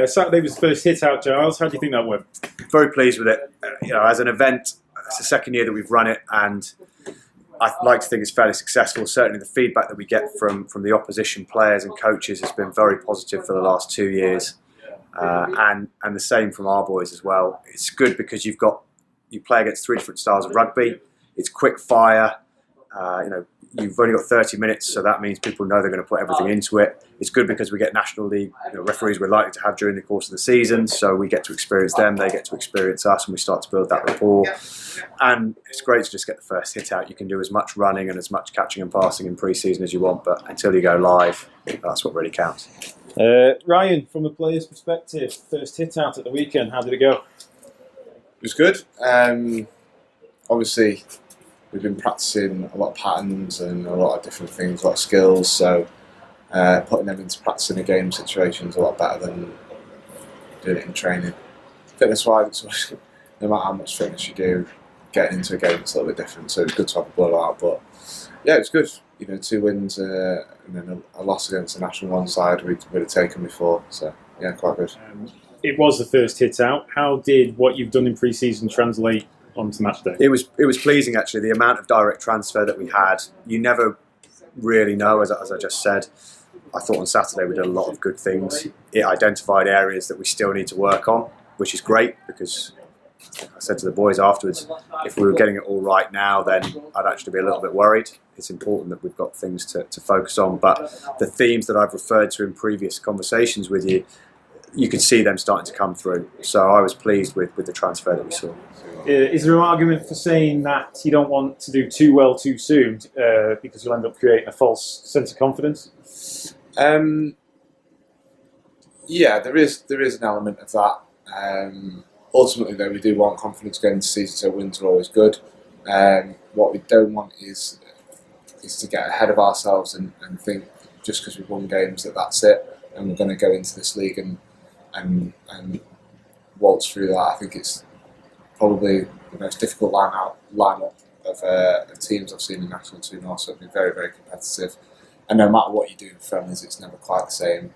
Saturday was the first hit out, Giles. How do you think that went? Very pleased with it. As an event, it's the second year that we've run it, and I like to think it's fairly successful. Certainly the feedback that we get from the opposition players and coaches has been very positive for the last 2 years. And the same from our boys as well. It's good because you play against 3 different styles of rugby. It's quick fire. You've only got 30 minutes, so that means people know they're going to put everything into it. It's good because we get National League referees we're likely to have during the course of the season, so we get to experience them, they get to experience us, and we start to build that rapport. And it's great to just get the first hit out. You can do as much running and as much catching and passing in pre-season as you want, but until you go live, that's what really counts. Ryan, from a player's perspective, first hit out at the weekend, how did it go? It was good. Obviously, we've been practicing a lot of patterns and a lot of different things, a lot of skills, so putting them into practice in a game situation is a lot better than doing it in training. Fitness-wise, no matter how much fitness you do, getting into a game is a little bit different, so it's good to have a blowout, but yeah, it was good. 2 wins and then a loss against the National One side we'd have taken before, so yeah, quite good. It was the first hit out. How did what you've done in pre-season translate onto match day? It was pleasing actually, the amount of direct transfer that we had. You never really know, as I just said. I thought on Saturday we did a lot of good things. It identified areas that we still need to work on, which is great because I said to the boys afterwards, if we were getting it all right now, then I'd actually be a little bit worried. It's important that we've got things to focus on, but the themes that I've referred to in previous conversations with you, you could see them starting to come through. So I was pleased with the transfer that we saw. Is there an argument for saying that you don't want to do too well too soon because you'll end up creating a false sense of confidence? Yeah, there is an element of that. Ultimately, though, we do want confidence going into season, so wins are always good. What we don't want is to get ahead of ourselves and think just because we've won games that's it, and we're going to go into this league and waltz through that. I think it's probably the most difficult lineup of teams I've seen in National 2 North, so it'll be very, very competitive. And no matter what you do in friendlies, it's never quite the same.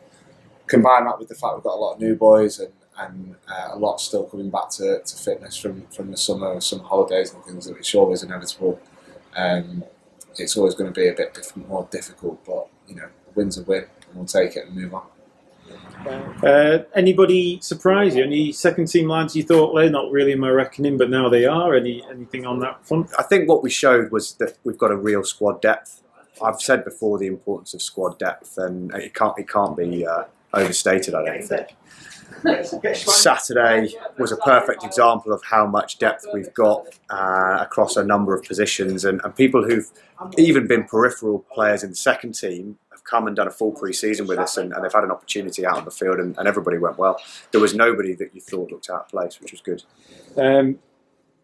Combine that with the fact we've got a lot of new boys and a lot still coming back to fitness from the summer holidays and things, which always inevitable. It's always going to be a bit more difficult, but a win's a win, and we'll take it and move on. Anybody surprise you? Any second team lads you thought they're not really in my reckoning, but now they are? Anything on that front? I think what we showed was that we've got a real squad depth. I've said before the importance of squad depth, and it can't be overstated, I don't think. Saturday was a perfect example of how much depth we've got across a number of positions, and people who've even been peripheral players in the second team have come and done a full pre-season with us, and they've had an opportunity out on the field, and everybody went well. There was nobody that you thought looked out of place, which was good.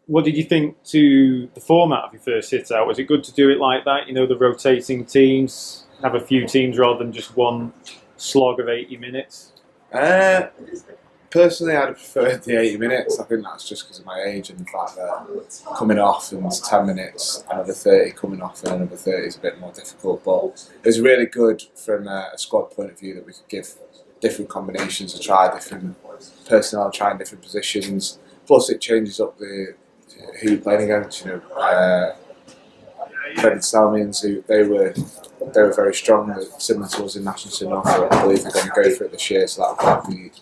What did you think to the format of your first hit out? Was it good to do it like that? The rotating teams, have a few teams rather than just one slog of 80 minutes? Personally, I'd have preferred the 80 minutes. I think that's just because of my age and the fact that coming off and 10 minutes, another 30, coming off and another 30 is a bit more difficult. But it was really good from a squad point of view that we could give different combinations, to try different personnel, trying different positions. Plus, it changes up who you're playing against. Credit Salmians, who they were very strong, similar to us in National Two North. I believe they're going to go for it this year, so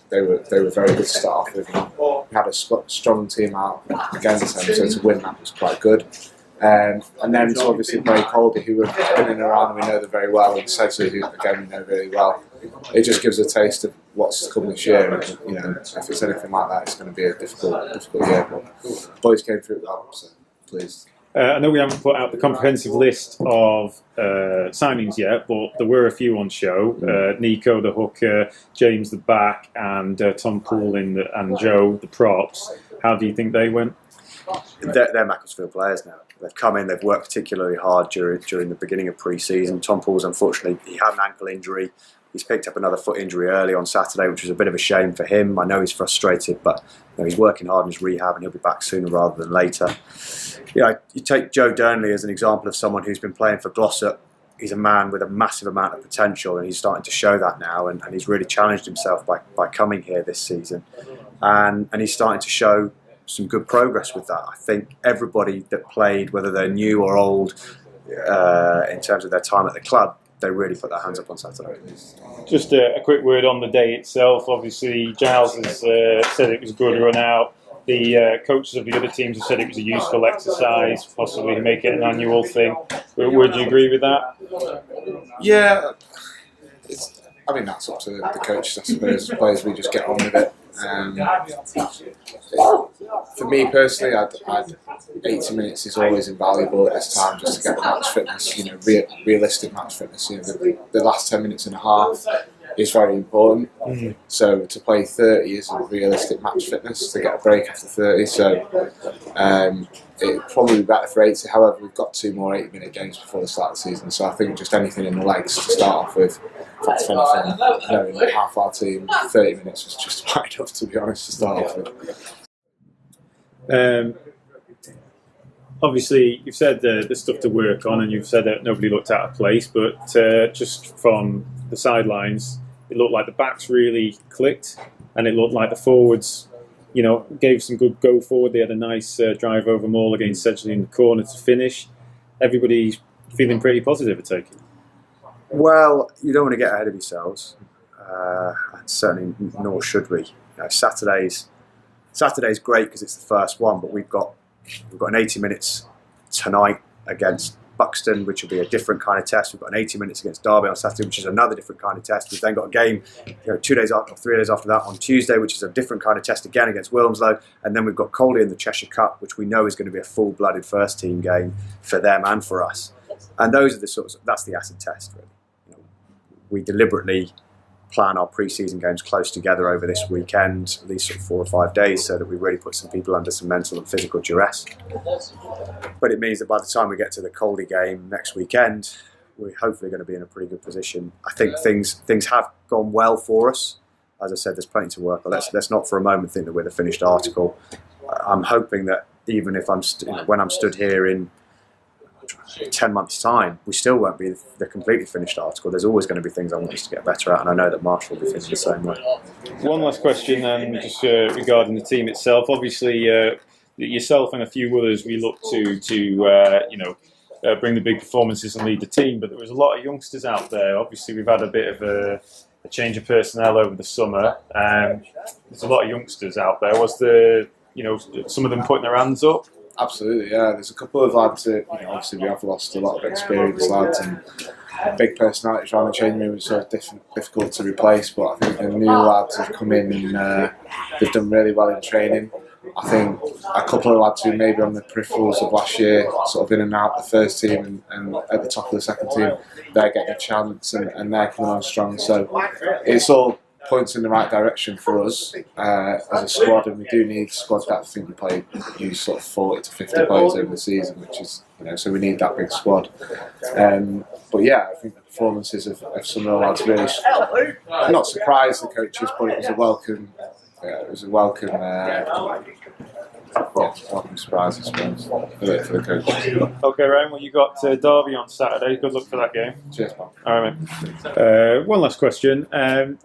they were very good to start off with. We had a strong team out against them, so to win that was quite good. And then to obviously play Colby, who we've been in and around, and we know them very well, and Sedgley, who again we know really well. It just gives a taste of what's to come this year. And, if it's anything like that, it's going to be a difficult year. But boys came through it well, so pleased. I know we haven't put out the comprehensive list of signings yet, but there were a few on show. Nico, the hooker, James, the back, and Tom Poole and Joe, the props. How do you think they went? They're Macclesfield players now. They've come in, they've worked particularly hard during the beginning of pre-season. Tom Poole's, unfortunately, he had an ankle injury. He's picked up another foot injury early on Saturday, which was a bit of a shame for him. I know he's frustrated, but he's working hard in his rehab and he'll be back sooner rather than later. You take Joe Durnley as an example of someone who's been playing for Glossop he's a man with a massive amount of potential, and he's starting to show that now, and he's really challenged himself by coming here this season, and he's starting to show some good progress with that. I think everybody that played, whether they're new or old, in terms of their time at the club, they really put their hands up on Saturday. Just a quick word on the day itself. Obviously, Giles has said it was a good run out. The coaches of the other teams have said it was a useful exercise, possibly make it an annual thing. Would you agree with that? Yeah, I mean, that's up to the coaches, I suppose. Players, we just get on with it. For me personally, 80 minutes is always invaluable at this time, just to get the match fitness, realistic match fitness. The last 10 minutes and a half is very important. Mm-hmm. So to play 30 isn't realistic match fitness, to get a break after 30. So it'd probably be better for 80. However, we've got 2 more 8-minute games before the start of the season, so I think just anything in the legs to start off with. In fact, if anything, knowing half our team, 30 minutes was just about enough, to be honest, to start off with. Obviously, you've said there's stuff to work on, and you've said that nobody looked out of place, but just from the sidelines, it looked like the backs really clicked, and it looked like the forwards, gave some good go forward. They had a nice drive over Maul against Sedgley in the corner to finish. Everybody's feeling pretty positive, I take it. Well, you don't want to get ahead of yourselves, certainly nor should we. Saturday's great because it's the first one, but we've got an 80 minutes tonight against Buxton, which will be a different kind of test. We've got an 80 minutes against Derby on Saturday, which is another different kind of test. We've then got a game 2 days after, or 3 days after that on Tuesday, which is a different kind of test again against Wilmslow. And then we've got Coley in the Cheshire Cup, which we know is going to be a full-blooded first team game for them and for us. And those are that's the acid test, really. We deliberately plan our pre-season games close together over this weekend, these 4 or 5 days, so that we really put some people under some mental and physical duress. But it means that by the time we get to the Coldy game next weekend, we're hopefully going to be in a pretty good position. I think things have gone well for us. As I said, there's plenty to work on. Let's not for a moment think that we're the finished article. I'm hoping that even if when I'm stood here in 10 months' time, we still won't be the completely finished article. There's always going to be things I want us to get better at, and I know that Marshall will be thinking the same way. One last question, just regarding the team itself. Obviously, yourself and a few others we look to bring the big performances and lead the team, but there was a lot of youngsters out there. Obviously, we've had a bit of a change of personnel over the summer. There's a lot of youngsters out there. Was there, some of them putting their hands up? Absolutely, yeah. There's a couple of lads that, obviously we have lost a lot of experienced lads, and big personalities around the changing room is so difficult to replace, but I think the new lads have come in and they've done really well in training. I think a couple of lads who may be on the peripherals of last year, sort of in and out the first team and at the top of the second team, they're getting a chance and they're coming on strong. So it's all points in the right direction for us as a squad, and we do need squad depth. I think we use sort of 40 to 50 players over the season, which is, so we need that big squad. But yeah, I think the performances of some of the lads really not surprised the coaches, but it was a welcome. Welcome surprise, I suppose, for the coaches. Okay, Ryan, well, you got Derby on Saturday. Good luck for that game. Cheers, man. All right, mate. One last question.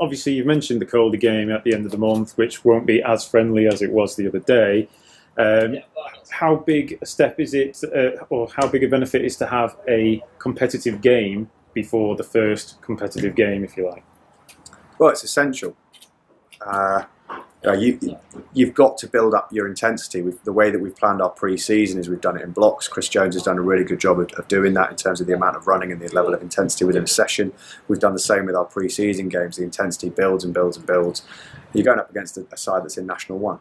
Obviously, you've mentioned the Coldy game at the end of the month, which won't be as friendly as it was the other day. How big a step is it, or how big a benefit is to have a competitive game before the first competitive game, if you like? Well, it's essential. You've got to build up your intensity. The way that we've planned our pre-season is we've done it in blocks. Chris Jones has done a really good job of doing that in terms of the amount of running and the level of intensity within a session. We've done the same with our pre-season games. The intensity builds and builds and builds. You're going up against a side that's in National 1.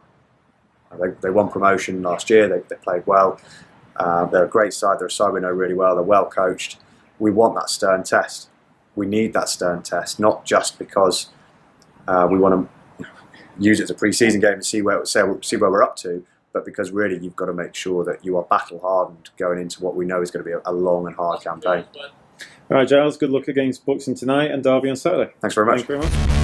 They won promotion last year. They played well. They're a great side. They're a side we know really well. They're well coached. We want that stern test. We need that stern test, not just because we want to use it as a pre-season game and see where we're up to, but because really you've got to make sure that you are battle hardened going into what we know is going to be a long and hard campaign. All right, Giles, good luck against Buxton tonight and Derby on Saturday. Thanks very much. Thanks very much.